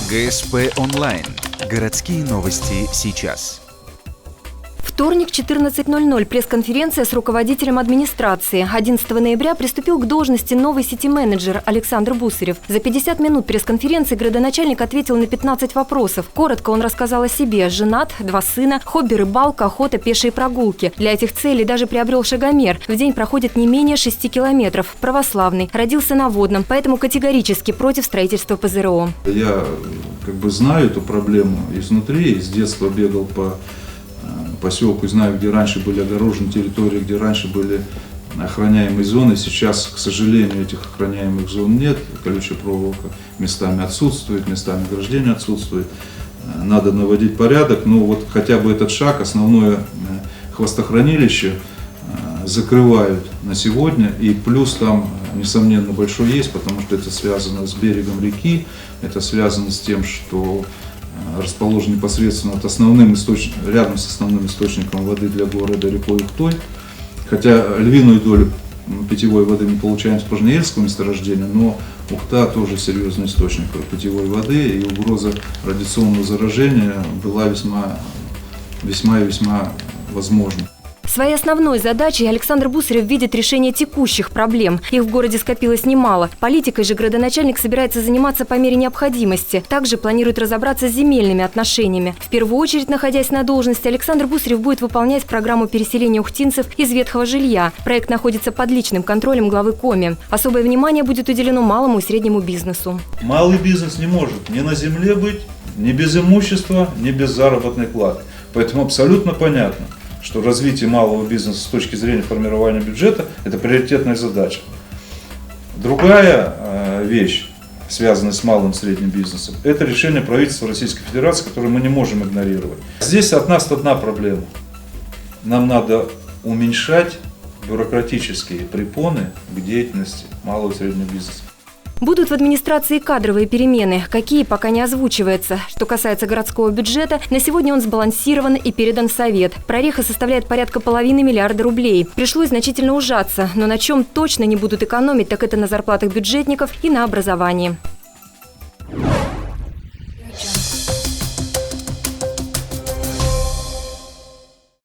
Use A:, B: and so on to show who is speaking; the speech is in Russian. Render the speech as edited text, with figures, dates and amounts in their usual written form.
A: ГСП онлайн. Городские новости сейчас.
B: Вторник, 14:00. Пресс-конференция с руководителем администрации. 11 ноября приступил к должности новый сити-менеджер Александр Бусырев. За 50 минут пресс-конференции градоначальник ответил на 15 вопросов. Коротко он рассказал о себе. Женат, 2 сына, хобби рыбалка, охота, пешие прогулки. Для этих целей даже приобрел шагомер. В день проходит не менее 6 километров. Православный. Родился на Водном, поэтому категорически против строительства ПЗРО.
C: Я знаю эту проблему изнутри. С детства бегал по поселку, знаю, где раньше были огорожены территории, где раньше были охраняемые зоны. Сейчас, к сожалению, этих охраняемых зон нет. Колючая проволока местами отсутствует, местами ограждения отсутствует. Надо наводить порядок, но вот хотя бы этот шаг, основное хвостохранилище закрывают на сегодня. И плюс там, несомненно, большой есть, потому что это связано с берегом реки, это связано с тем, что расположен непосредственно рядом с основным источником воды для города рекой Ухтой. Хотя львиную долю питьевой воды мы получаем с Пожнеельского месторождения, но Ухта тоже серьезный источник питьевой воды, и угроза радиационного заражения была весьма и весьма возможна.
B: Своей основной задачей Александр Бусырев видит решение текущих проблем. Их в городе скопилось немало. Политикой же градоначальник собирается заниматься по мере необходимости. Также планирует разобраться с земельными отношениями. В первую очередь, находясь на должности, Александр Бусырев будет выполнять программу переселения ухтинцев из ветхого жилья. Проект находится под личным контролем главы Коми. Особое внимание будет уделено малому и среднему бизнесу.
D: Малый бизнес не может ни на земле быть, ни без имущества, ни без заработной платы. Поэтому абсолютно понятно, что развитие малого бизнеса с точки зрения формирования бюджета – это приоритетная задача. Другая вещь, связанная с малым и средним бизнесом, это решение правительства Российской Федерации, которое мы не можем игнорировать. Здесь от нас одна проблема. Нам надо уменьшать бюрократические препоны к деятельности малого и среднего бизнеса.
B: Будут в администрации кадровые перемены. Какие, пока не озвучивается. Что касается городского бюджета, на сегодня он сбалансирован и передан в Совет. Прореха составляет порядка $500 миллиарда рублей. Пришлось значительно ужаться, но на чем точно не будут экономить, так это на зарплатах бюджетников и на образовании.